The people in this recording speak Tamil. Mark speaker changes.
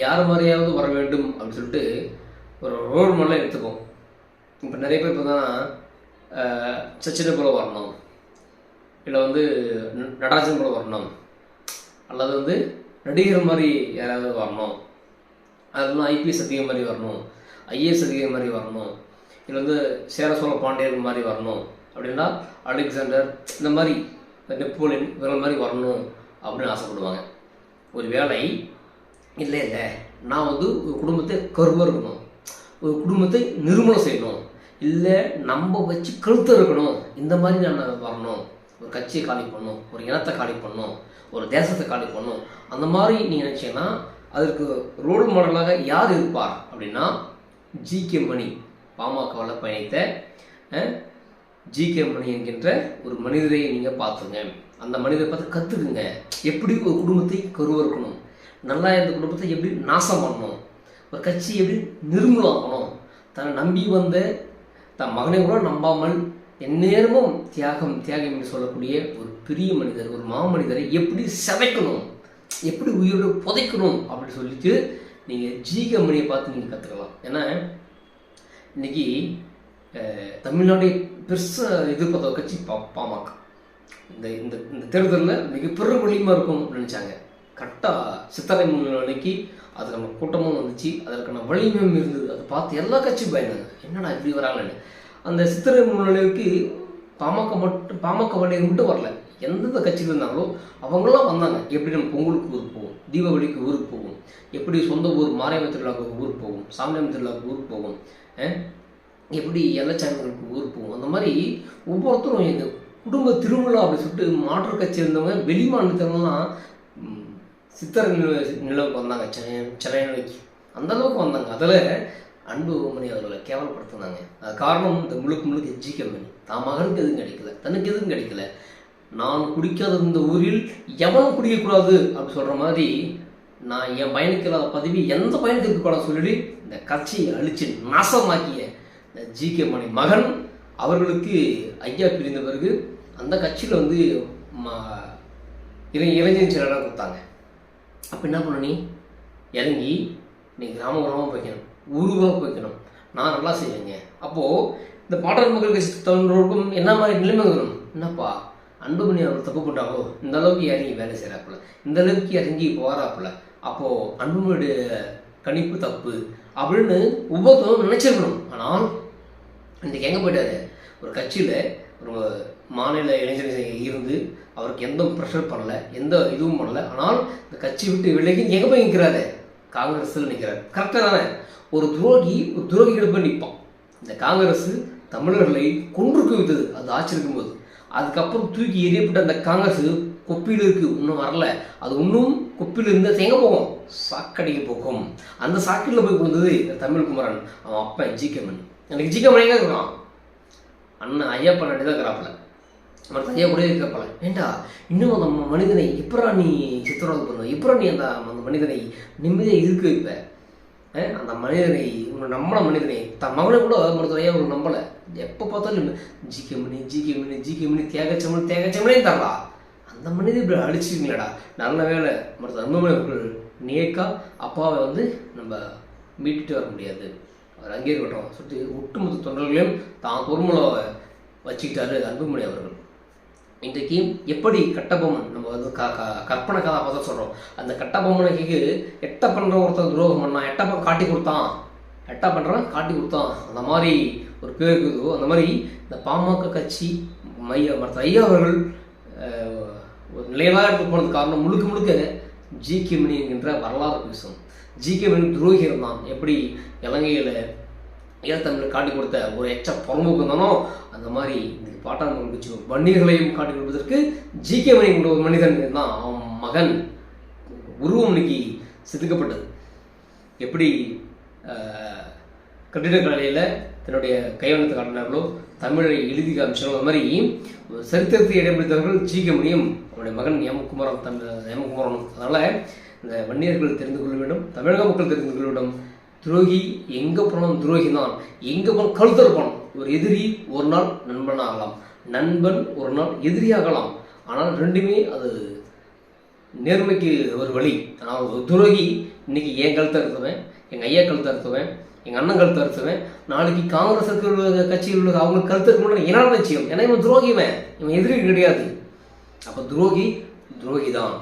Speaker 1: யார் மாதிரியாவது வர வேண்டும் அப்படின்னு சொல்லிட்டு ஒரு ரோல் மாடலாக எடுத்துப்போம். இப்போ நிறைய பேர் பார்த்தோன்னா சச்சினை போல வரணும், இல்லை வந்து நடராஜன் போல வரணும், அல்லது வந்து நடிகர் மாதிரி யாராவது வரணும், அதெல்லாம் ஐபிஎஸ் அதிகாரி மாதிரி வரணும், ஐஏஎஸ் அதிகாரி மாதிரி வரணும், இல்லை வந்து சேர சோழ பாண்டியர் மாதிரி வரணும், அப்படின்னா அலெக்சாண்டர் இந்த மாதிரி நெப்போலியன் இவங்க மாதிரி வரணும் அப்படின்னு ஆசைப்படுவாங்க. ஒரு வேலை இல்லை இல்லை நான் வந்து ஒரு குடும்பத்தை கருவாக இருக்கணும், ஒரு குடும்பத்தை நிர்மூலம் செய்யணும், இல்லை நம்ம வச்சு கழுத்து இருக்கணும், இந்த மாதிரி நான் வரணும், ஒரு கட்சியை காலி பண்ணணும், ஒரு இனத்தை காலி பண்ணணும், ஒரு தேசத்தை காலி பண்ணணும், அந்த மாதிரி நீங்கள் நினச்சிங்கன்னா அதற்கு ரோல் மாடலாக யார் இருப்பார் அப்படின்னா ஜி.கே. மணி. பாமகவில் பயணித்த ஜி.கே. மணி என்கின்ற ஒரு மனிதரை நீங்கள் பார்த்துங்க. அந்த மனிதரை பார்த்து கற்றுக்குங்க. எப்படி ஒரு குடும்பத்தை கருவறுக்கணும், நல்லா இருந்த குடும்பத்தை எப்படி நாசம் பண்ணணும், ஒரு கட்சி எப்படி நிர்மூலமாக்கணும், தன்னை நம்பி வந்த தன் மகனை கூட நம்பாமல் எந்நேரமும் தியாகம் என்று சொல்லக்கூடிய ஒரு பெரிய மனிதர், ஒரு மாமனிதரை எப்படி சதைக்கணும், எப்படி உயிரோடு புதைக்கணும் அப்படின்னு சொல்லிட்டு நீங்கள் ஜி.கே. மணியை பார்த்து நீங்கள் கற்றுக்கலாம். ஏன்னா இன்னைக்கு தமிழ்நாடு பெருசாக எதிர்பார்த்த கட்சி பாமக. இந்த இந்த இந்த தேர்தலில் மிகப்பெரிய வலிமையாக இருக்கும் நினச்சாங்க. கரெக்டாக சித்தரை அன்னைக்கு அதுக்கான கூட்டமும் வந்துச்சு, அதற்கான வலிமையும் இருந்தது. அதை பார்த்து எல்லா கட்சியும் பயந்தாங்க, என்னடா இப்படி வராங்கன்னு. அந்த சித்திரை முன்னிலைக்கு பாமக வழியை மட்டும் வரல, எந்தெந்த கட்சியில் இருந்தாங்களோ அவங்களாம் வந்தாங்க. எப்படி நம்ம பொங்கலுக்கு ஊருக்கு போவோம், தீபாவளிக்கு ஊருக்கு போவோம், எப்படி சொந்த ஊர் மாரியம்மன் திருவிழாவுக்கு ஊருக்கு போவோம், சாமியாமன் திருவிழாவுக்கு ஊருக்கு போவோம், எப்படி எல்லச்சாமிகளுக்கு ஊருக்கு போவோம். அந்த மாதிரி ஒவ்வொருத்தரும் எங்கள் குடும்ப திருவிழா அப்படின்னு சொல்லிட்டு மாற்று கட்சி இருந்தவங்க வெளி மாநிலத்திலலாம் சித்தரை நிலவுக்கு வந்தாங்க, சென்னை நிலைக்கு அந்தளவுக்கு வந்தாங்க. அதில் அன்புமணி அவர்களை கேவலப்படுத்தினாங்க. அது காரணம் இந்த முழுக்க ஜி.கே. மணி. தான் மகனுக்கு எதுவும் கிடைக்கல, தனக்கு எதுவும் கிடைக்கல, நான் குடிக்காத இந்த ஊரில் எவனும் குடிக்கக்கூடாது அப்படி சொல்கிற மாதிரி நான் என் பயணிக்கலாத பதவி எந்த பயனுக்கு இருக்கக்கூடாது சொல்லி இந்த கட்சியை அழிச்சு நாசமாக்கிய இந்த ஜி.கே. மணி மகன் அவர்களுக்கு ஐயா பிரிந்த பிறகு அந்த கட்சியில் வந்து இளைஞர் செயலாளர் கொடுத்தாங்க. அப்போ என்ன பண்ண, நீ இறங்கி நீ கிராமமாக போய்க்கணும், ஊருவாக போய்க்கணும், நான் நல்லா செய்வேங்க. அப்போது இந்த பாட்டாளி மக்கள் கட்சி தொண்டர்களுக்கும் என்ன மாதிரி நிலைமை வரும், என்னப்பா அன்புமணி அவர் தப்பு பண்ணுறாங்களோ, இந்த அளவுக்கு இறங்கி வேலை செய்கிறாப்புல, இந்த அளவுக்கு இறங்கி போகிறாப்புல, அப்போது அன்புமணியுடைய கணிப்பு தப்பு அப்படின்னு ஒவ்வொருத்தரும் நினைச்சிருக்கணும். ஆனால் இன்றைக்கி எங்கே போயிட்டாரு, ஒரு கட்சியில் ஒரு மாநில இளைஞர் இருந்து அவருக்கு எந்த ப்ரெஷர் பண்ணலை, எந்த இதுவும் பண்ணலை. ஆனால் இந்த கட்சி விட்டு விலகி எங்கே போய் நிற்கிறாரு, காங்கிரஸில் நிற்கிறார். கரெக்டாக தானே, ஒரு துரோகிகளை போய் நிற்பான். இந்த காங்கிரஸ் தமிழர்களை கொன்று குவித்தது அது ஆட்சி இருக்கும்போது, அதுக்கப்புறம் தூக்கி எறியப்பட்ட அந்த காங்கிரஸ் கொப்பியில் இருக்குது, இன்னும் வரல, அது இன்னும் கொப்பியில் இருந்து எங்கே போகும், சாக்கடைக்கு போகும். அந்த சாக்கடையில் போய் கொடுத்தது இந்த தமிழ் குமரன், அவன் அப்பன் ஜி.கே. மணி. எனக்கு ஜி.கே. மணி எங்கே இருக்கான், அண்ணன் ஐயப்பா நடி தான் இருக்கிறாப்புல, மற்ற ஐயா கூட இருக்கிறப்பல. ஏண்டா இன்னும் அந்த மனிதனை எப்படா நீ சித்திரவதை பண்ணுவ, எப்படா நீ அந்த மனிதனை நிம்மதியாக இருக்க வைப்ப, அந்த மனிதனை நம்மள மனிதனை தன் மகனை கூட மருத்துவ ஐயா ஒரு நம்பலை. எப்போ பார்த்தாலும் ஜி.கே. மணி தேகச்சமனே தரலா, அந்த மனிதன் இப்படி அழிச்சிருங்களேடா. நல்ல வேலை மருத்துவ அன்புமணி அவர்கள் நேக்கா அப்பாவை வந்து நம்ம மீட்டுட்டு வர முடியாது, அவர் அங்கே இருக்கட்டும் சொல்லிட்டு ஒட்டுமொத்த தொண்டர்களையும் தான் பொறுமலாவை வச்சுக்கிட்டாரு அன்புமணி அவர்கள். இன்றைக்கு எப்படி கட்டபொம்மன், நம்ம வந்து கற்பனை கதாபாத்திரம் சொல்கிறோம், அந்த கட்டபொம்மனுக்கு எட்ட பண்ணுற ஒருத்தன் துரோகம் பண்ணான், எட்ட காட்டி கொடுத்தான், அந்த மாதிரி ஒரு பேர் இருக்குதோ, அந்த மாதிரி இந்த பாமக கட்சி மற்ற ஐயா அவர்கள் ஒரு நிலையாக எடுத்து போனது காரணம் முழுக்க ஜி.கே. மணி என்கின்ற வரலாறு பேசும். ஜி.கே. மணி துரோகி இருந்தான். எப்படி இலங்கையில் ஈழத்தமிழ் காட்டி கொடுத்த ஒரு புறமுகம் தானோ, அந்த மாதிரி இந்த பாட்டாளி மக்கள் கட்சி வன்னியர்களையும் காட்டி கொடுப்பதற்கு ஜி.கே. மணி என்ற ஒரு மனிதன் தான் அவன் மகன் உருவம் இன்னைக்கு செதுக்கப்பட்டது. எப்படி கட்டிடக்கலையில் தன்னுடைய கைவண்ணத்தை காட்டினார்களோ, தமிழை எழுதி காமிச்சாங்களோ, அது மாதிரி சரித்திரத்தை இடம்பிடித்தவர்கள் ஜி.கே. மணியும் அவருடைய மகன் எமகுமரனும். அதனால் இந்த வன்னியர்கள் தெரிந்து கொள்ள வேண்டும், தமிழக மக்கள் தெரிந்து கொள்ள வேண்டும். துரோகி எங்கே போனாலும் துரோகி தான், எங்கே போனாலும் கழுத்தறுப்பான். ஒரு எதிரி ஒரு நாள் நண்பன் ஆகலாம், நண்பன் ஒரு நாள் எதிரியாகலாம். ஆனால் ரெண்டுமே அது நேர்மைக்கு ஒரு வழி. நான் ஒரு துரோகி, இன்னைக்கு என் கழுத்தை அறுத்துவேன், எங்கள் ஐயா கழுத்தை அறுத்துவேன், எங்கள் அண்ணன் கழுத்தை அறுத்துவேன், நாளைக்கு காங்கிரஸ் கட்சியில் உள்ள அவங்க கழுத்துக்கு முன்னாடி என்ன நிச்சயம்? ஏன்னா இவன் துரோகிவன், இவன் எதிரி கிடையாது. அப்போ துரோகி தான்.